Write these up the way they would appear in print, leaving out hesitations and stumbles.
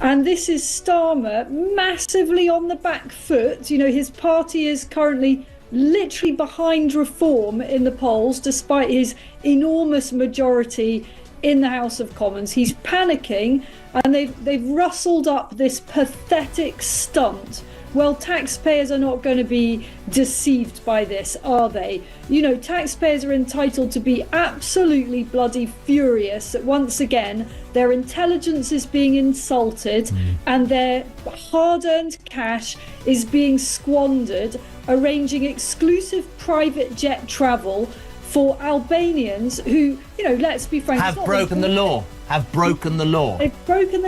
And this is Starmer massively on the back foot. You know, his party is currently literally behind Reform in the polls, despite his enormous majority in the House of Commons. He's panicking, and they've rustled up this pathetic stunt. Well, taxpayers are not going to be deceived by this, are they? You know, taxpayers are entitled to be absolutely bloody furious that once again their intelligence is being insulted and their hard-earned cash is being squandered arranging exclusive private jet travel for Albanians who, you know, let's be frank, have broken the law. They've broken the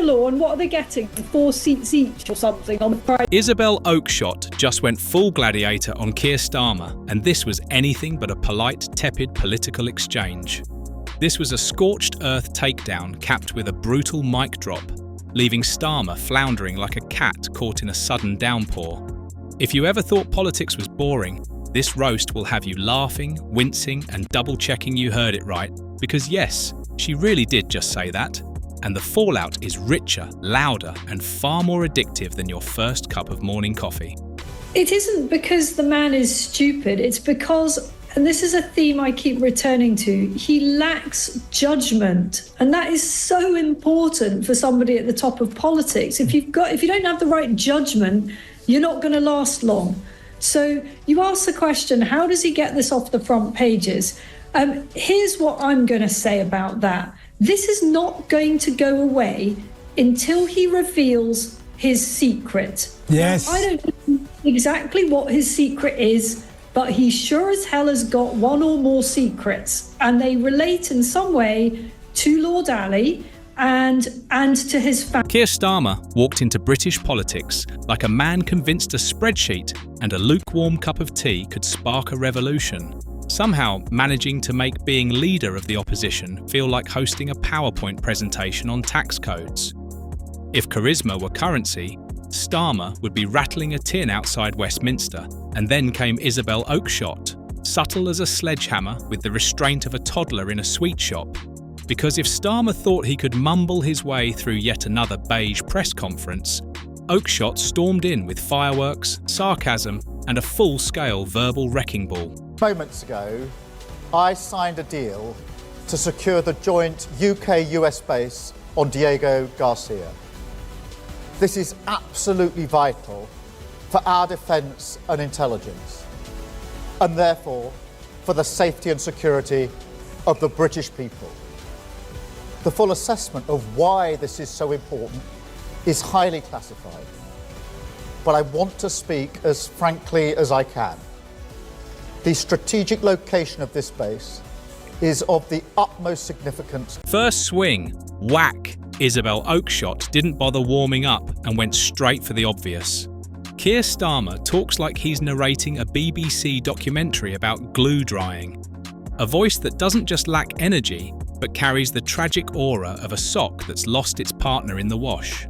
law, and what are they getting? 4 seats each or something on the private. Isabel Oakeshott just went full gladiator on Keir Starmer, and this was anything but a polite, tepid political exchange. This was a scorched earth takedown capped with a brutal mic drop, leaving Starmer floundering like a cat caught in a sudden downpour. If you ever thought politics was boring, this roast will have you laughing, wincing, and double-checking you heard it right, because yes, she really did just say that, and the fallout is richer, louder, and far more addictive than your first cup of morning coffee. It isn't because the man is stupid, it's because, and this is a theme I keep returning to, he lacks judgment. And that is so important for somebody at the top of politics. If you don't have the right judgment, you're not going to last long. So you ask the question, how does he get this off the front pages? Here's what I'm going to say about that. This is not going to go away until he reveals his secret. Yes. Now, I don't know exactly what his secret is, but he sure as hell has got one or more secrets, and they relate in some way to Lord Ali and to his family. Keir Starmer walked into British politics like a man convinced a spreadsheet and a lukewarm cup of tea could spark a revolution, somehow managing to make being leader of the opposition feel like hosting a PowerPoint presentation on tax codes. If charisma were currency, Starmer would be rattling a tin outside Westminster, and then came Isabel Oakeshott, subtle as a sledgehammer with the restraint of a toddler in a sweet shop. Because if Starmer thought he could mumble his way through yet another beige press conference, Oakeshott stormed in with fireworks, sarcasm, and a full-scale verbal wrecking ball. Moments ago, I signed a deal to secure the joint UK-US base on Diego Garcia. This is absolutely vital for our defence and intelligence, and therefore for the safety and security of the British people. The full assessment of why this is so important is highly classified, but I want to speak as frankly as I can. The strategic location of this base is of the utmost significance. First swing, whack. Isabel Oakeshott didn't bother warming up and went straight for the obvious. Keir Starmer talks like he's narrating a BBC documentary about glue drying. A voice that doesn't just lack energy, but carries the tragic aura of a sock that's lost its partner in the wash.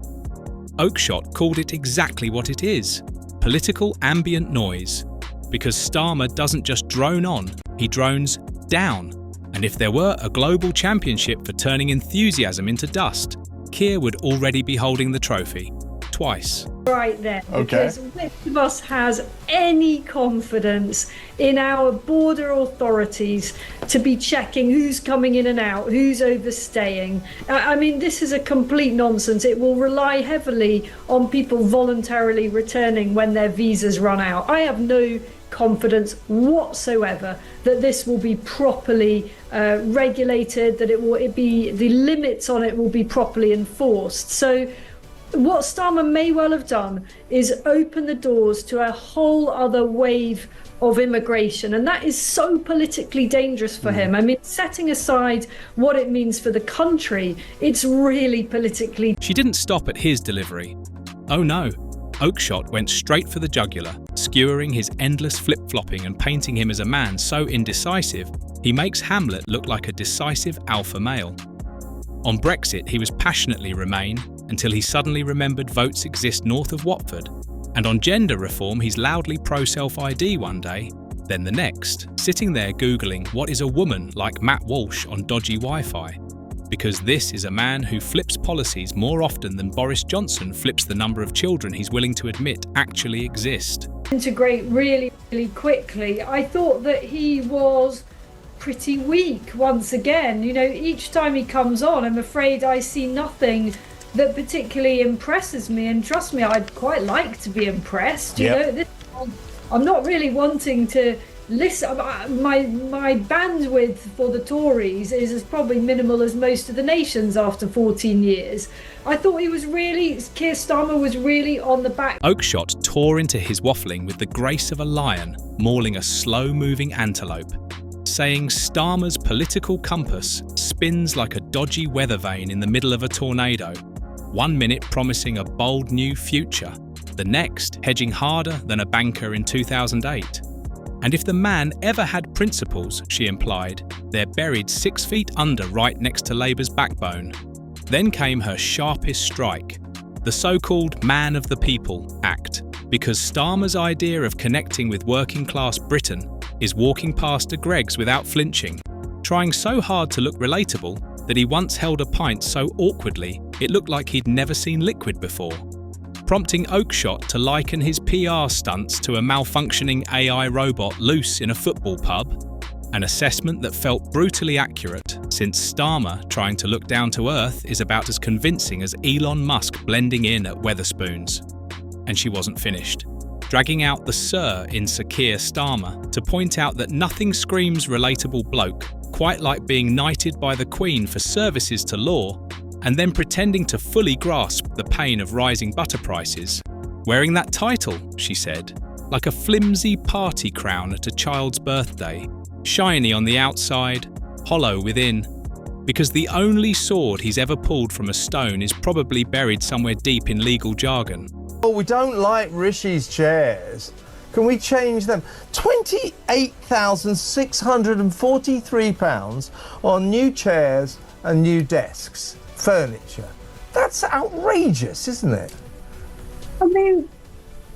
Oakeshott called it exactly what it is, political ambient noise, because Starmer doesn't just drone on, he drones down. And if there were a global championship for turning enthusiasm into dust, Keir would already be holding the trophy. Twice. Right there. Okay. Because which of us has any confidence in our border authorities to be checking who's coming in and out, who's overstaying? I mean, this is a complete nonsense. It will rely heavily on people voluntarily returning when their visas run out. I have no confidence whatsoever that this will be properly regulated, that the limits on it will be properly enforced. So what Starmer may well have done is open the doors to a whole other wave of immigration, and that is so politically dangerous for him. I mean, setting aside what it means for the country, it's really politically. She didn't stop at his delivery. Oh no, Oakeshott went straight for the jugular, skewering his endless flip-flopping and painting him as a man so indecisive, he makes Hamlet look like a decisive alpha male. On Brexit, he was passionately Remain, until he suddenly remembered votes exist north of Watford. And on gender reform, he's loudly pro-self-ID one day, then the next, sitting there Googling what is a woman like Matt Walsh on dodgy Wi-Fi. because this is a man who flips policies more often than Boris Johnson flips the number of children he's willing to admit actually exist. Integrate really, really quickly. I thought that he was pretty weak once again. You know, each time he comes on, I'm afraid I see nothing that particularly impresses me. And trust me, I'd quite like to be impressed. You know, I'm not really wanting to listen. My bandwidth for the Tories is as probably minimal as most of the nation's after 14 years. I thought Keir Starmer was really on the back. Oakeshott tore into his waffling with the grace of a lion mauling a slow-moving antelope, saying Starmer's political compass spins like a dodgy weather vane in the middle of a tornado, 1 minute promising a bold new future, the next hedging harder than a banker in 2008. And if the man ever had principles, she implied, they're buried 6 feet under right next to Labour's backbone. Then came her sharpest strike, the so-called Man of the People Act, because Starmer's idea of connecting with working-class Britain is walking past a Greggs without flinching, trying so hard to look relatable that he once held a pint so awkwardly it looked like he'd never seen liquid before, prompting Oakeshott to liken his PR stunts to a malfunctioning AI robot loose in a football pub, an assessment that felt brutally accurate since Starmer trying to look down to earth is about as convincing as Elon Musk blending in at Wetherspoons. And she wasn't finished, dragging out the Sir in Sir Keir Starmer to point out that nothing screams relatable bloke quite like being knighted by the Queen for services to law and then pretending to fully grasp the pain of rising butter prices, wearing that title, she said, like a flimsy party crown at a child's birthday, shiny on the outside, hollow within, because the only sword he's ever pulled from a stone is probably buried somewhere deep in legal jargon. Oh, we don't like Rishi's chairs. Can we change them? £28,643 on new chairs and new desks, furniture. That's outrageous, isn't it? I mean,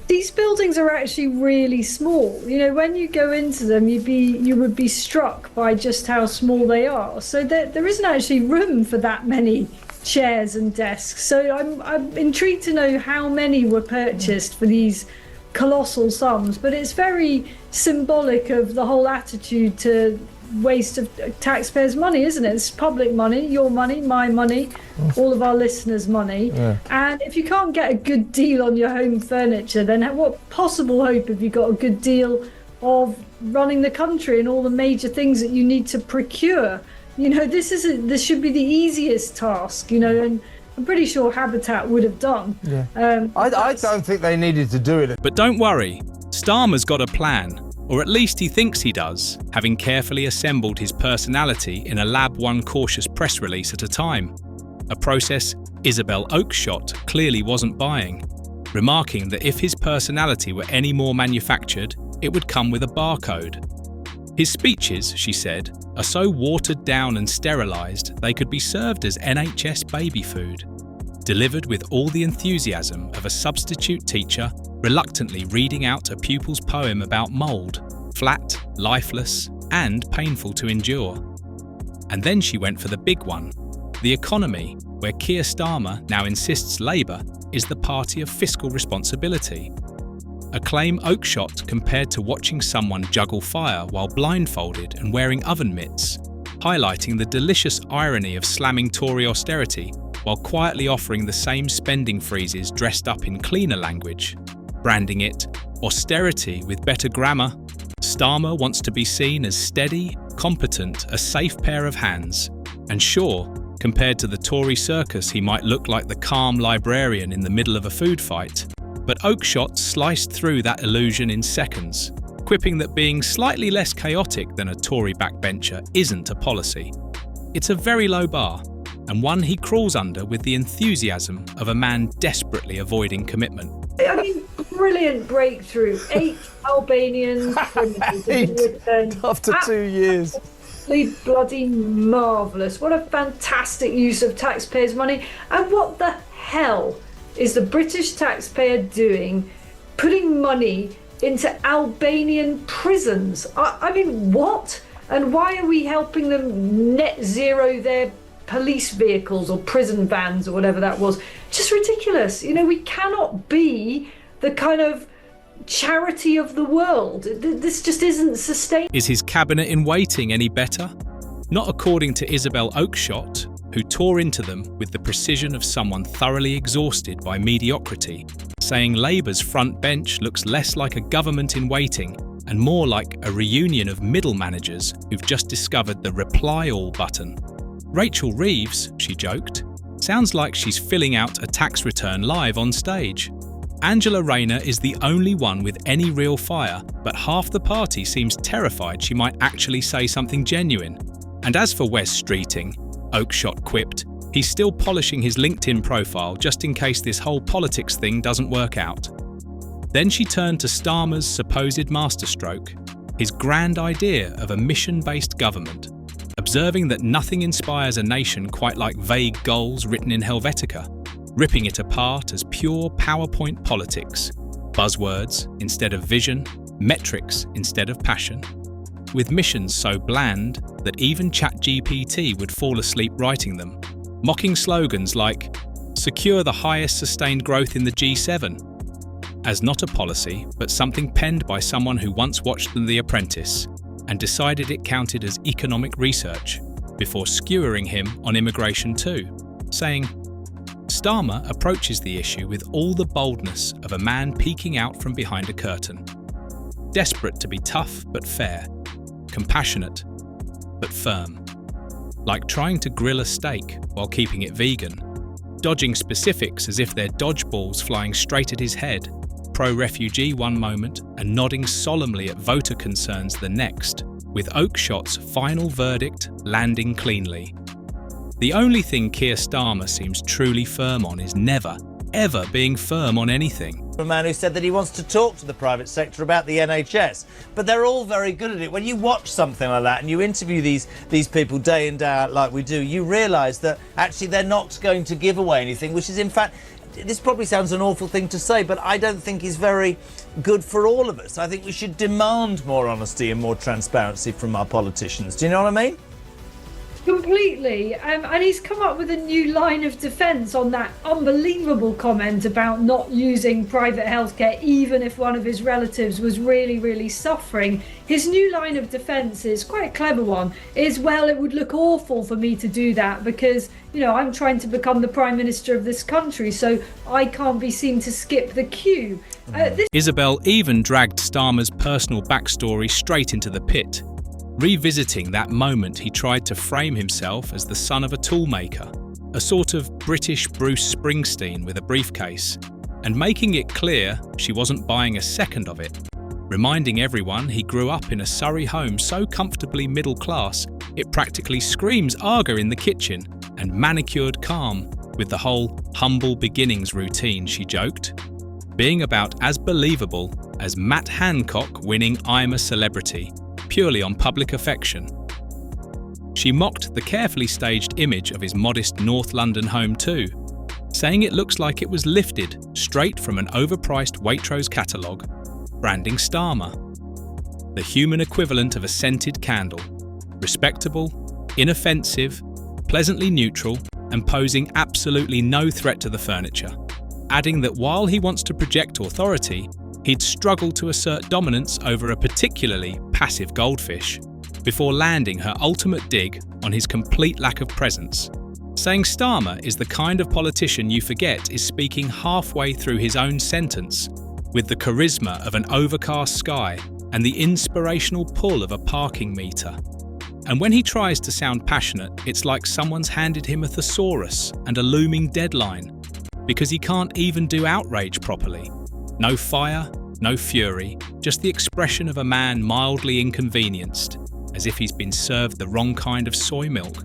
these buildings are actually really small. You know, when you go into them, you would be struck by just how small they are. So there isn't actually room for that many chairs and desks. So I'm intrigued to know how many were purchased for these colossal sums. But it's very symbolic of the whole attitude to waste of taxpayers' money, isn't it? It's public money, your money, my money, all of our listeners' money. Yeah. And if you can't get a good deal on your home furniture, then what possible hope have you got a good deal of running the country and all the major things that you need to procure? You know, this should be the easiest task, you know, and I'm pretty sure Habitat would have done. Yeah. I don't think they needed to do it. But don't worry, Starmer's got a plan. Or at least he thinks he does, having carefully assembled his personality in a lab one cautious press release at a time. A process Isabel Oakeshott clearly wasn't buying, remarking that if his personality were any more manufactured, it would come with a barcode. His speeches, she said, are so watered down and sterilised they could be served as NHS baby food, delivered with all the enthusiasm of a substitute teacher reluctantly reading out a pupil's poem about mould, flat, lifeless, and painful to endure. And then she went for the big one, the economy, where Keir Starmer now insists Labour is the party of fiscal responsibility. A claim Oakeshott compared to watching someone juggle fire while blindfolded and wearing oven mitts, highlighting the delicious irony of slamming Tory austerity while quietly offering the same spending freezes dressed up in cleaner language, branding it austerity with better grammar. Starmer wants to be seen as steady, competent, a safe pair of hands. And sure, compared to the Tory circus, he might look like the calm librarian in the middle of a food fight. But Oakeshott sliced through that illusion in seconds, quipping that being slightly less chaotic than a Tory backbencher isn't a policy. It's a very low bar, and one he crawls under with the enthusiasm of a man desperately avoiding commitment. I mean, brilliant breakthrough. 8 Albanian criminals after 2 years. Bloody marvellous. What a fantastic use of taxpayers' money. And what the hell is the British taxpayer doing putting money into Albanian prisons? I mean, what? And why are we helping them net zero their police vehicles or prison vans or whatever that was. Just ridiculous. You know, we cannot be the kind of charity of the world. This just isn't sustainable. Is his cabinet in waiting any better? Not according to Isabel Oakeshott, who tore into them with the precision of someone thoroughly exhausted by mediocrity, saying Labour's front bench looks less like a government in waiting and more like a reunion of middle managers who've just discovered the reply all button. Rachel Reeves, she joked, sounds like she's filling out a tax return live on stage. Angela Rayner is the only one with any real fire, but half the party seems terrified she might actually say something genuine. And as for Wes Streeting, Oakeshott quipped, he's still polishing his LinkedIn profile just in case this whole politics thing doesn't work out. Then she turned to Starmer's supposed masterstroke, his grand idea of a mission-based government, observing that nothing inspires a nation quite like vague goals written in Helvetica, ripping it apart as pure PowerPoint politics, buzzwords instead of vision, metrics instead of passion. With missions so bland that even ChatGPT would fall asleep writing them, mocking slogans like, secure the highest sustained growth in the G7, as not a policy, but something penned by someone who once watched The Apprentice and decided it counted as economic research, before skewering him on immigration too, saying, Starmer approaches the issue with all the boldness of a man peeking out from behind a curtain. Desperate to be tough but fair, compassionate but firm. Like trying to grill a steak while keeping it vegan, dodging specifics as if they're dodgeballs flying straight at his head, pro-refugee one moment and nodding solemnly at voter concerns the next, with Oakeshott's final verdict landing cleanly. The only thing Keir Starmer seems truly firm on is never, ever being firm on anything. A man who said that he wants to talk to the private sector about the NHS, but they're all very good at it. When you watch something like that and you interview these people day in, day out like we do, you realise that actually they're not going to give away anything, which is in fact, this probably sounds an awful thing to say, but I don't think is very good for all of us. I think we should demand more honesty and more transparency from our politicians. Do you know what I mean? Completely. And he's come up with a new line of defence on that unbelievable comment about not using private healthcare even if one of his relatives was really, really suffering. His new line of defence is quite a clever one, is, well, it would look awful for me to do that because, you know, I'm trying to become the Prime Minister of this country, so I can't be seen to skip the queue. Isabel even dragged Starmer's personal backstory straight into the pit, revisiting that moment he tried to frame himself as the son of a toolmaker, a sort of British Bruce Springsteen with a briefcase, and making it clear she wasn't buying a second of it, reminding everyone he grew up in a Surrey home so comfortably middle class it practically screams Aga in the kitchen, and manicured calm with the whole humble beginnings routine, she joked, being about as believable as Matt Hancock winning I'm a Celebrity, purely on public affection. She mocked the carefully staged image of his modest North London home too, saying it looks like it was lifted straight from an overpriced Waitrose catalogue, branding Starmer. The human equivalent of a scented candle, respectable, inoffensive, pleasantly neutral, and posing absolutely no threat to the furniture, adding that while he wants to project authority, he'd struggle to assert dominance over a particularly passive goldfish, before landing her ultimate dig on his complete lack of presence, saying Starmer is the kind of politician you forget is speaking halfway through his own sentence, with the charisma of an overcast sky and the inspirational pull of a parking meter. And when he tries to sound passionate, it's like someone's handed him a thesaurus and a looming deadline, because he can't even do outrage properly. No fire, no fury, just the expression of a man mildly inconvenienced, as if he's been served the wrong kind of soy milk.